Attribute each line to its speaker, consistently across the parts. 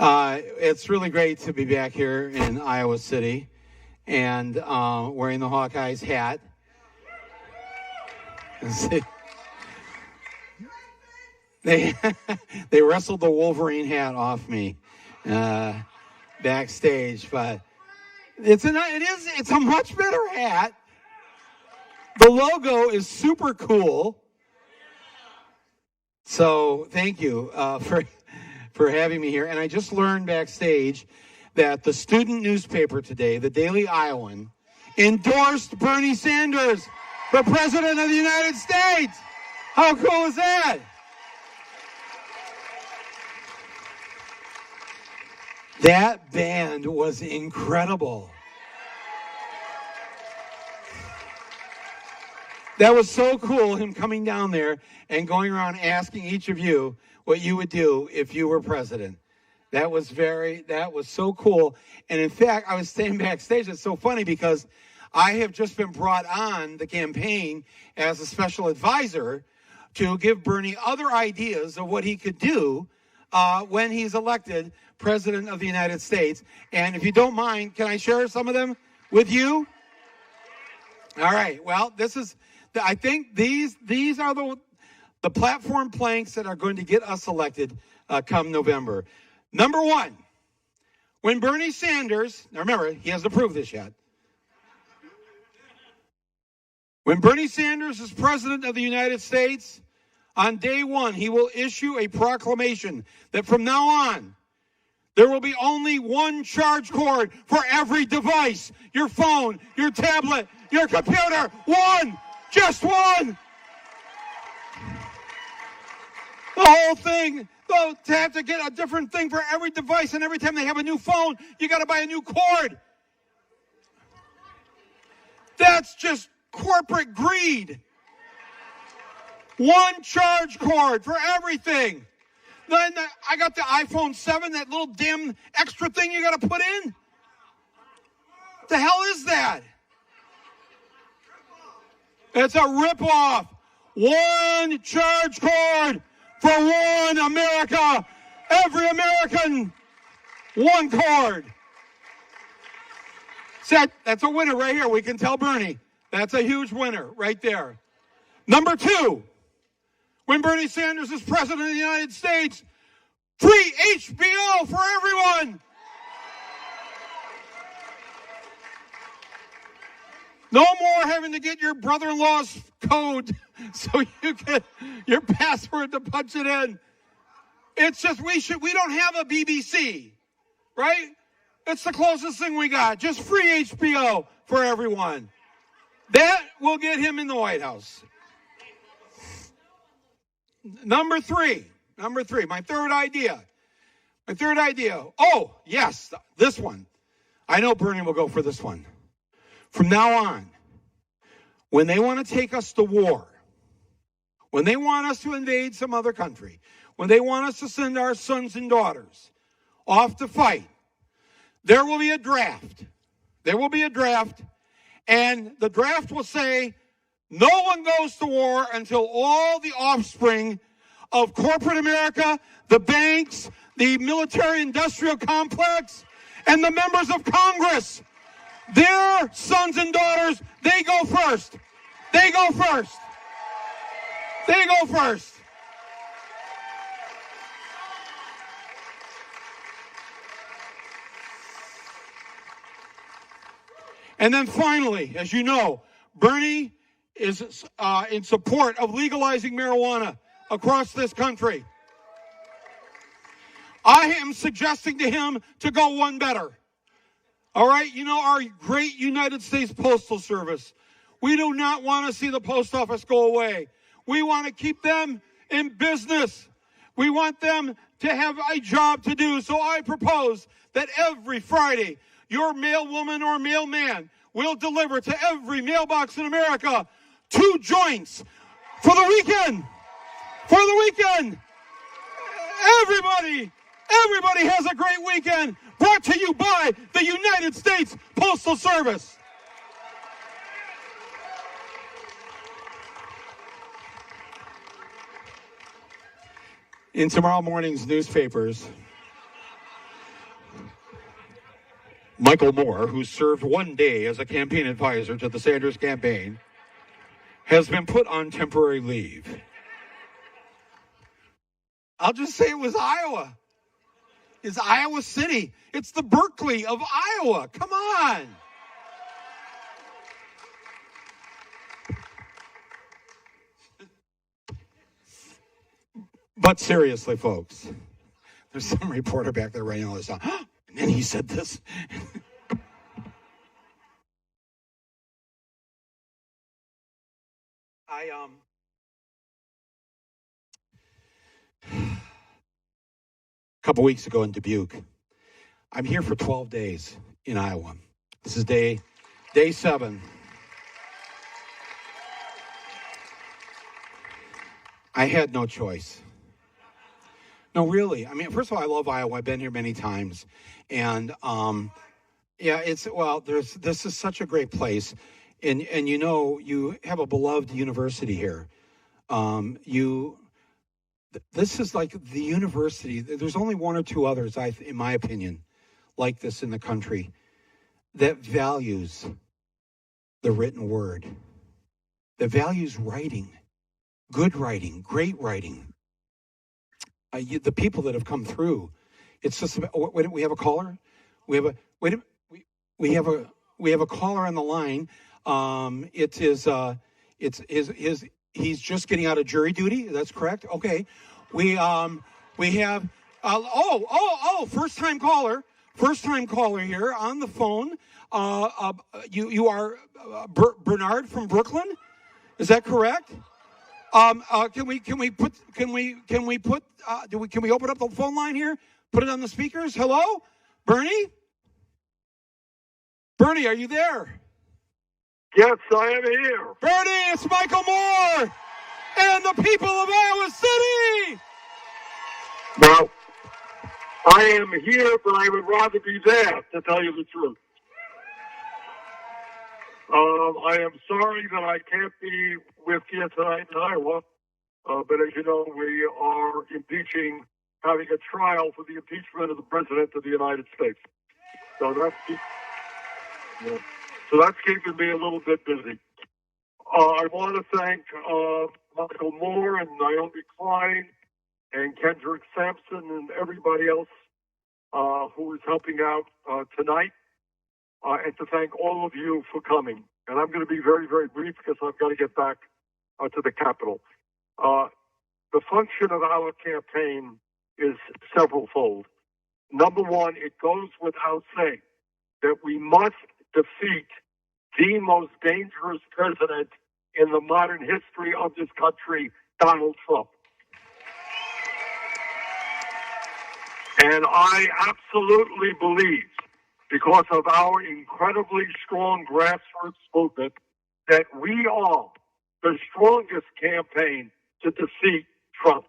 Speaker 1: It's really great to be back here in Iowa City and wearing the Hawkeyes hat. They they wrestled the Wolverine hat off me backstage, but it's a much better hat. The logo is super cool. So thank you for having me here. And I just learned backstage that the student newspaper today, the Daily Iowan, endorsed Bernie Sanders for President of the United States. How cool is that? That band was incredible. That was so cool, him coming down there and going around asking each of you what you would do if you were president. That was so cool. And in fact, I was staying backstage. It's so funny because I have just been brought on the campaign as a special advisor to give Bernie other ideas of what he could do when he's elected President of the United States. And if you don't mind, can I share some of them with you? All right. Well, I think these are the platform planks that are going to get us elected come November. Number one, when Bernie Sanders, now remember, he hasn't approved this yet. When Bernie Sanders is President of the United States, on day one, he will issue a proclamation that from now on, there will be only one charge cord for every device. Your phone, your tablet, your computer. One. Just one. The whole thing. They'll have to get a different thing for every device, and every time they have a new phone, you got to buy a new cord. That's just corporate greed. One charge cord for everything. Then I got the iPhone 7, that little damn extra thing you got to put in. What the hell is that? It's a ripoff. One charge cord for one America. Every American, one cord. That's a winner right here. We can tell Bernie. That's a huge winner right there. Number two, when Bernie Sanders is president of the United States, free HBO for everyone. No more having to get your brother-in-law's code so you get your password to punch it in. It's just we don't have a BBC, right? It's the closest thing we got. Just free HBO for everyone. That will get him in the White House. Number three, my third idea. Oh, yes, this one. I know Bernie will go for this one. From now on, when they want to take us to war, when they want us to invade some other country, when they want us to send our sons and daughters off to fight, there will be a draft. And the draft will say, no one goes to war until all the offspring of corporate America, the banks, the military-industrial complex, and the members of Congress, their sons and daughters, they go first. And then finally, as you know, Bernie is in support of legalizing marijuana across this country. I am suggesting to him to go one better. All right, you know, our great United States Postal Service. We do not want to see the post office go away. We want to keep them in business. We want them to have a job to do. So I propose that every Friday, your mailwoman or mailman will deliver to every mailbox in America 2 joints for the weekend. Everybody has a great weekend. Brought to you by the United States Postal Service. In tomorrow morning's newspapers, Michael Moore, who served one day as a campaign advisor to the Sanders campaign, has been put on temporary leave. I'll just say it was Iowa. It's Iowa City. It's the Berkeley of Iowa. Come on. But seriously, folks, there's some reporter back there writing all this down. And then he said this. A couple weeks ago in Dubuque, I'm here for 12 days in Iowa. This is day 7. I had no choice. No, really. I mean, first of all, I love Iowa. I've been here many times. And, this is such a great place. And you have a beloved university here. This is like the university. There's only one or two others, in my opinion, like this in the country that values the written word, that values writing, good writing, great writing. The people that have come through, it's just. Wait, we have a caller. We have a caller on the line. He's just getting out of jury duty. That's correct. Okay. We have first time caller here on the phone. You are Bernard from Brooklyn. Is that correct? Can we open up the phone line here? Put it on the speakers. Hello, Bernie. Bernie, are you there?
Speaker 2: Yes, I am here.
Speaker 1: Bernie, it's Michael Moore and the people of Iowa City.
Speaker 2: Well, I am here, but I would rather be there, to tell you the truth. I am sorry that I can't be with you tonight in Iowa, but as you know, we are having a trial for the impeachment of the President of the United States. So that's keeping me a little bit busy. I want to thank Michael Moore and Naomi Klein and Kendrick Sampson and everybody else who is helping out tonight, and to thank all of you for coming. And I'm going to be very, very brief because I've got to get back to the Capitol. The function of our campaign is several-fold. Number one, it goes without saying that we must defeat the most dangerous president in the modern history of this country, Donald Trump. And I absolutely believe, because of our incredibly strong grassroots movement, that we are the strongest campaign to defeat Trump.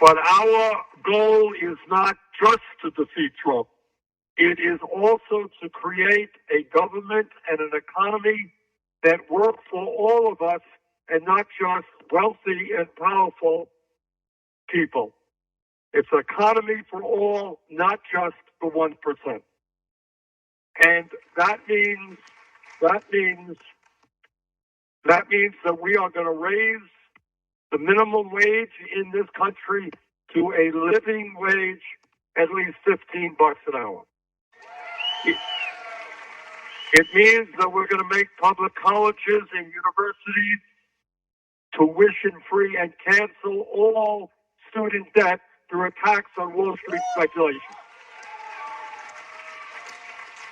Speaker 2: But our goal is not just to defeat Trump. It is also to create a government and an economy that work for all of us and not just wealthy and powerful people. It's an economy for all, not just the 1%. And that means that we are going to raise the minimum wage in this country to a living wage, at least $15 an hour. It means that we're going to make public colleges and universities tuition-free and cancel all student debt through a tax on Wall Street speculation.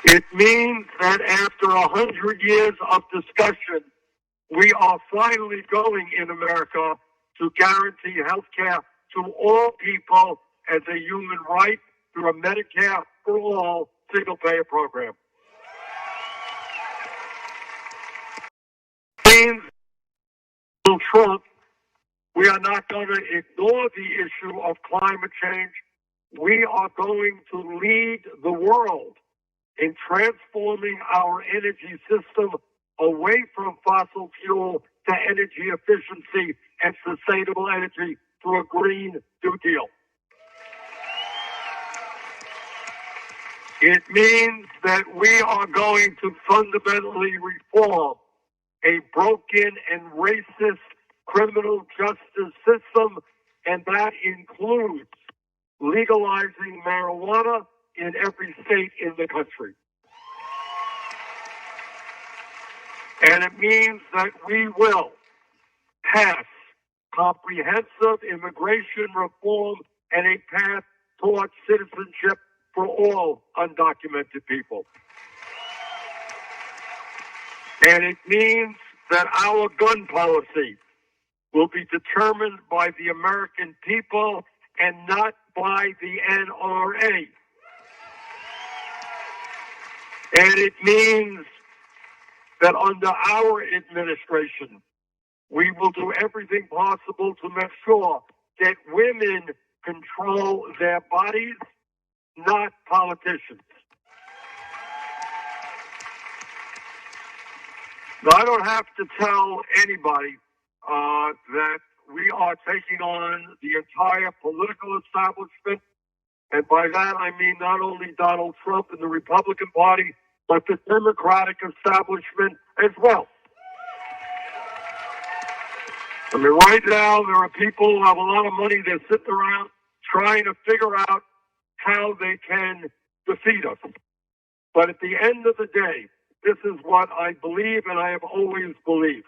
Speaker 2: It means that after 100 years of discussion, we are finally going in America to guarantee health care to all people as a human right through a Medicare for all single-payer program. Means Trump, we are not going to ignore the issue of climate change. We are going to lead the world in transforming our energy system away from fossil fuel to energy efficiency and sustainable energy through a Green New Deal. It means that we are going to fundamentally reform a broken and racist criminal justice system, and that includes legalizing marijuana in every state in the country. And it means that we will pass comprehensive immigration reform and a path towards citizenship for all undocumented people. And it means that our gun policy will be determined by the American people and not by the NRA. And it means that under our administration, we will do everything possible to make sure that women control their bodies, not politicians. Now, I don't have to tell anybody that we are taking on the entire political establishment. And by that, I mean not only Donald Trump and the Republican Party, but the Democratic establishment as well. I mean, right now, there are people who have a lot of money. They're sitting around trying to figure out how they can defeat us. But at the end of the day, this is what I believe, and I have always believed,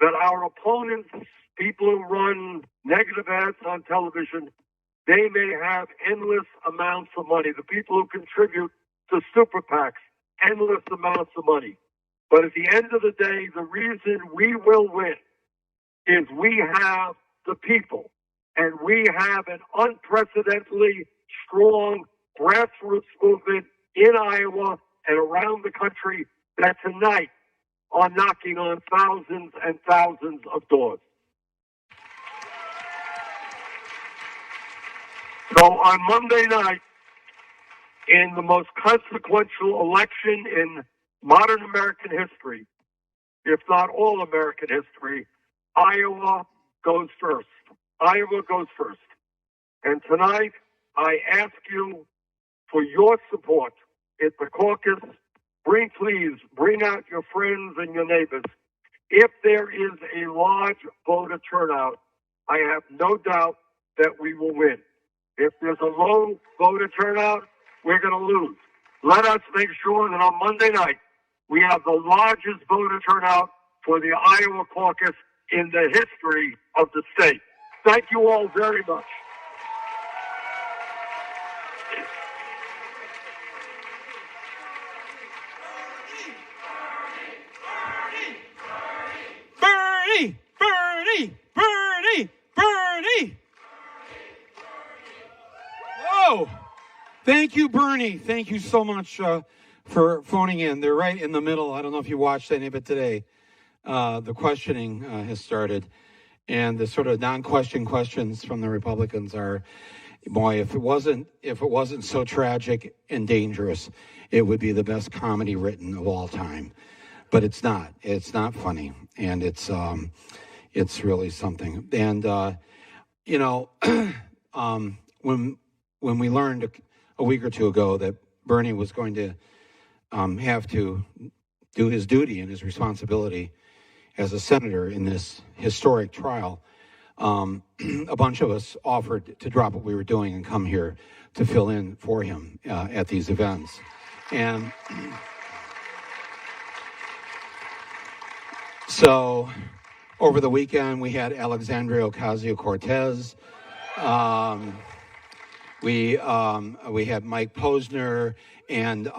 Speaker 2: that our opponents, people who run negative ads on television, they may have endless amounts of money. The people who contribute to super PACs, endless amounts of money. But at the end of the day, the reason we will win is we have the people, and we have an unprecedentedly strong grassroots movement in Iowa and around the country that tonight are knocking on thousands and thousands of doors. So on Monday night, in the most consequential election in modern American history, if not all American history, Iowa goes first. Iowa goes first. And tonight, I ask you for your support at the caucus. Please bring out your friends and your neighbors. If there is a large voter turnout, I have no doubt that we will win. If there's a low voter turnout, we're going to lose. Let us make sure that on Monday night, we have the largest voter turnout for the Iowa caucus in the history of the state. Thank you all very much.
Speaker 1: Bernie! Bernie! Bernie! Bernie! Whoa! Thank you, Bernie. Thank you so much for phoning in. They're right in the middle. I don't know if you watched any of it today. The questioning has started. And the sort of non-question questions from the Republicans are, boy, if it wasn't so tragic and dangerous, it would be the best comedy written of all time. But it's not. It's not funny, and it's really something. And when we learned a week or two ago that Bernie was going to have to do his duty and his responsibility as a senator in this historic trial, a bunch of us offered to drop what we were doing and come here to fill in for him at these events. And so over the weekend, we had Alexandria Ocasio-Cortez. We had Mike Posner, and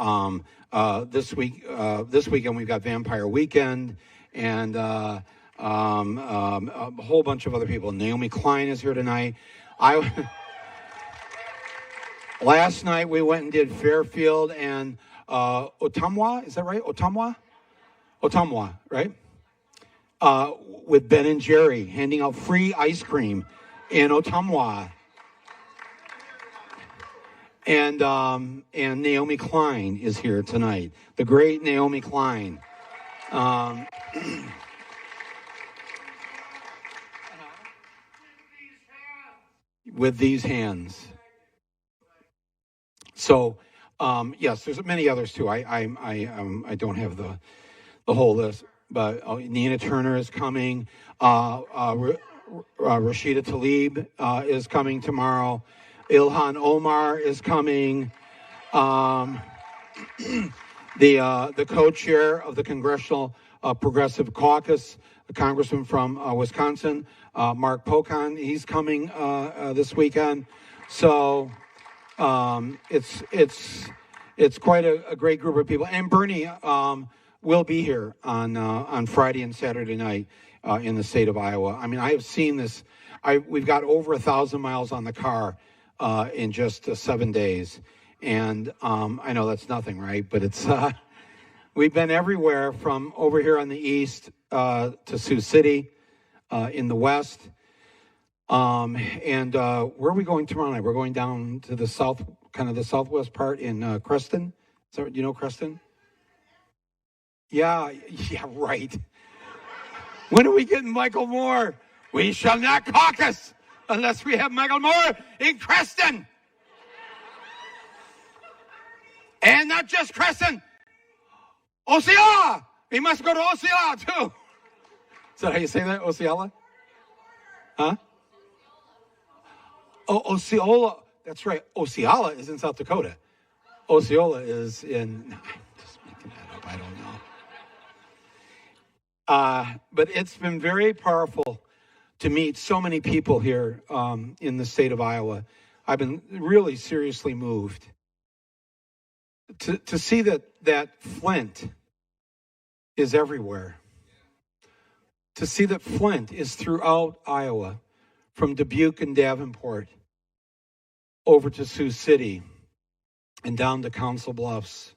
Speaker 1: this weekend we've got Vampire Weekend, and a whole bunch of other people. Naomi Klein is here tonight. Last night we went and did Fairfield and Ottumwa. Is that right? Ottumwa, right? With Ben and Jerry handing out free ice cream in Ottumwa. And Naomi Klein is here tonight. The great Naomi Klein. With these hands. So Yes, there's many others too. I don't have the whole list, but Nina Turner is coming. Rashida Tlaib is coming tomorrow. Ilhan Omar is coming. Um, the co-chair of the Congressional Progressive Caucus, a congressman from Wisconsin, Mark Pocan, he's coming this weekend. So it's quite a great group of people. And Bernie will be here on Friday and Saturday night in the state of Iowa. I mean, I have seen this. We've got over 1,000 miles on the car in just 7 days. And I know that's nothing, right? But it's we've been everywhere from over here on the east to Sioux City in the west. And where are we going tomorrow night? We're going down to the south, kind of the southwest part in Creston. Do you know Creston? Yeah, right. When are we getting Michael Moore? We shall not caucus unless we have Michael Moore in Creston. And not just Creston. Osceola! We must go to Osceola, too. Is that how you say that, Osceola? Huh? Oh, Osceola. That's right. Osceola is in South Dakota. Osceola is in... No, I'm just making that up. I don't know. But it's been very powerful to meet so many people here in the state of Iowa. I've been really seriously moved to see that Flint is everywhere. To see that Flint is throughout Iowa, from Dubuque and Davenport over to Sioux City and down to Council Bluffs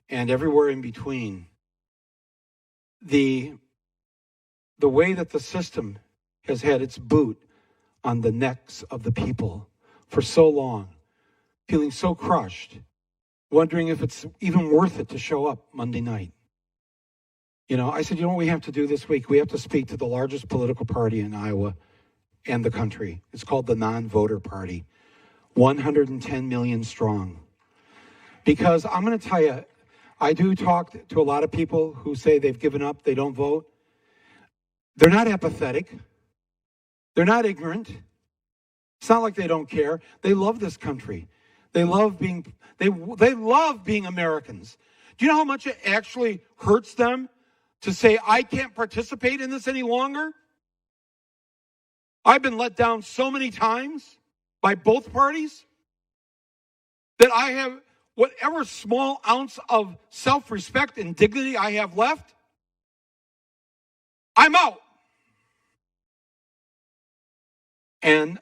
Speaker 1: and everywhere in between. The way that the system has had its boot on the necks of the people for so long, feeling so crushed, wondering if it's even worth it to show up Monday night. I said, what we have to do this week? We have to speak to the largest political party in Iowa and the country. It's called the Non-Voter Party, 110 million strong. Because I'm going to tell you, I do talk to a lot of people who say they've given up, they don't vote. They're not apathetic. They're not ignorant. It's not like they don't care. They love this country. They love being Americans. Do you know how much it actually hurts them to say, I can't participate in this any longer? I've been let down so many times by both parties that I have whatever small ounce of self-respect and dignity I have left, I'm out. And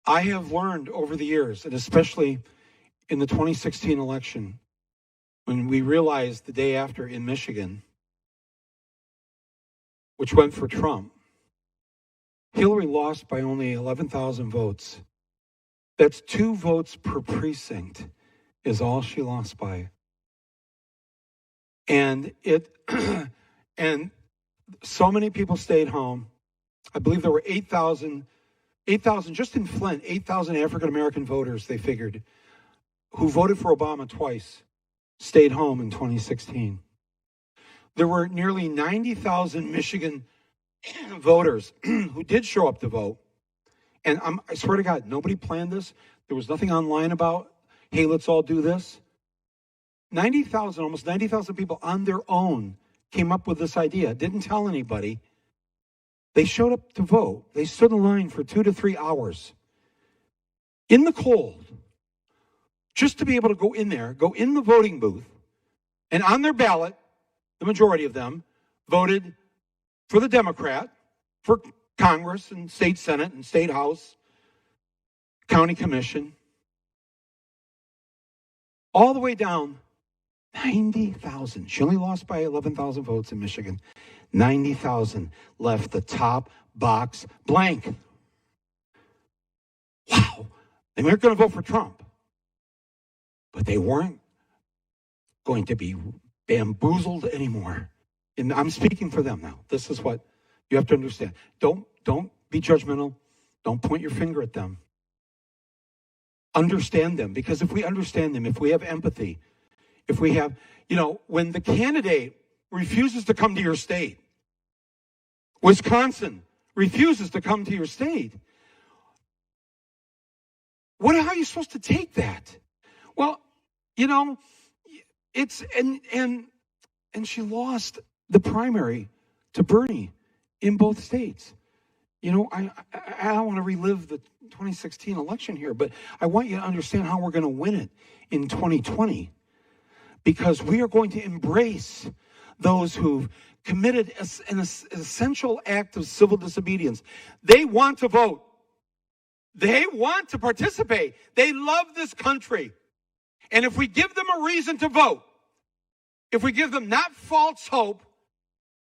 Speaker 1: I have learned over the years, and especially in the 2016 election, when we realized the day after in Michigan, which went for Trump, Hillary lost by only 11,000 votes. That's 2 votes per precinct is all she lost by. And and so many people stayed home. I believe there were 8,000 just in Flint, 8,000 African-American voters, they figured, who voted for Obama twice, stayed home in 2016. There were nearly 90,000 Michigan voters who did show up to vote. And I swear to God, nobody planned this. There was nothing online about, hey, let's all do this. 90,000, almost 90,000 people on their own came up with this idea, didn't tell anybody. They showed up to vote. They stood in line for 2 to 3 hours in the cold, just to be able to go in there, go in the voting booth, and on their ballot, the majority of them voted for the Democrat, for Congress and state Senate and state House, county commission, all the way down 90,000. She only lost by 11,000 votes in Michigan. 90,000 left the top box blank. Wow. They weren't going to vote for Trump, but they weren't going to be bamboozled anymore. And I'm speaking for them now. This is what you have to understand. Don't be judgmental. Don't point your finger at them. understand them. Because if we understand them, if we have empathy, if we have, when the candidate refuses to come to your state, Wisconsin refuses to come to your state, how are you supposed to take that? Well, it's, and she lost the primary to Bernie in both states. I don't want to relive the 2016 election here, but I want you to understand how we're going to win it in 2020. Because we are going to embrace those who've committed an essential act of civil disobedience. They want to vote. They want to participate. They love this country. And if we give them a reason to vote, if we give them not false hope,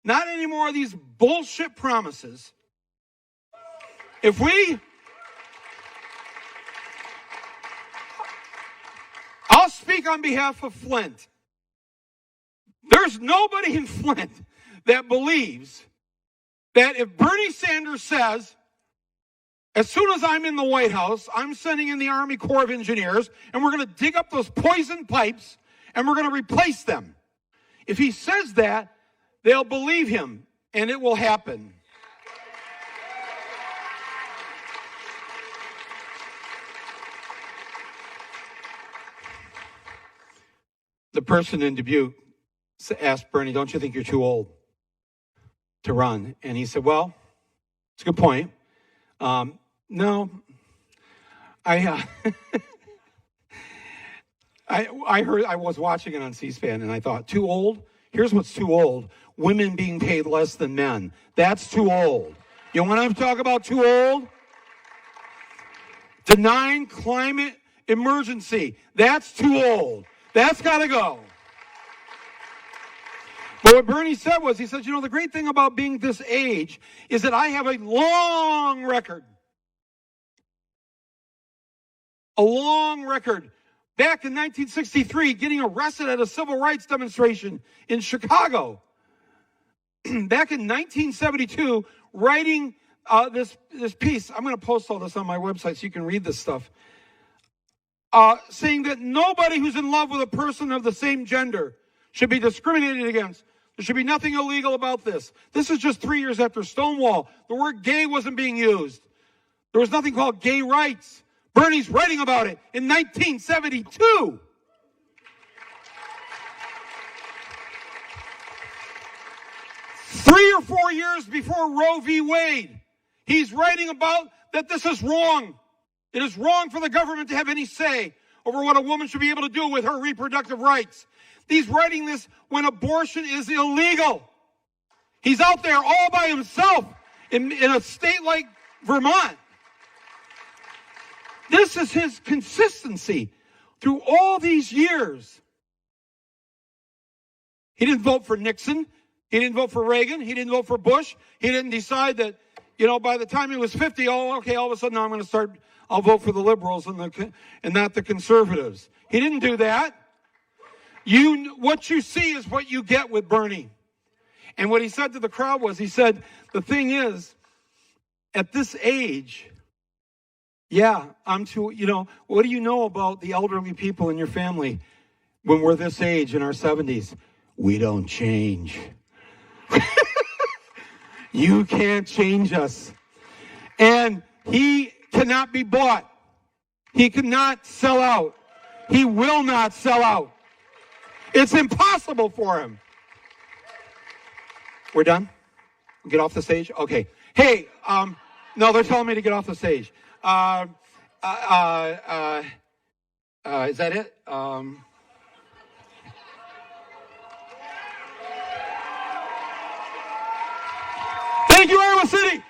Speaker 1: not any more of these bullshit promises, I'll speak on behalf of Flint. There's nobody in Flint that believes that if Bernie Sanders says, as soon as I'm in the White House, I'm sending in the Army Corps of Engineers, and we're going to dig up those poison pipes, and we're going to replace them. If he says that, they'll believe him, and it will happen. The person in Dubuque asked Bernie, don't you think you're too old to run? And he said, well, it's a good point. No, I was watching it on C-SPAN and I thought, too old? Here's what's too old. Women being paid less than men. That's too old. You want to talk about too old? Denying climate emergency. That's too old. That's got to go. But what Bernie said was, he said, the great thing about being this age is that I have a long record. A long record. Back in 1963, getting arrested at a civil rights demonstration in Chicago. Back in 1972, writing this piece. I'm going to post all this on my website so you can read this stuff. Saying that nobody who's in love with a person of the same gender should be discriminated against. There should be nothing illegal about this. This is just 3 years after Stonewall. The word gay wasn't being used. There was nothing called gay rights. Bernie's writing about it in 1972. Three or 4 years before Roe v. Wade, he's writing about that this is wrong. It is wrong for the government to have any say over what a woman should be able to do with her reproductive rights. He's writing this when abortion is illegal. He's out there all by himself in a state like Vermont. This is his consistency through all these years. He didn't vote for Nixon. He didn't vote for Reagan. He didn't vote for Bush. He didn't decide that, by the time he was 50, all of a sudden I'm going to start, I'll vote for the liberals and not the conservatives. He didn't do that. What you see is what you get with Bernie. And what he said to the crowd was, he said, the thing is, at this age, I'm too, what do you know about the elderly people in your family when we're this age in our 70s? We don't change. You can't change us. And he cannot be bought. He cannot sell out. He will not sell out. It's impossible for him. We're done? Get off the stage? Okay. Hey, no, they're telling me to get off the stage. Is that it? Thank you, Iowa City.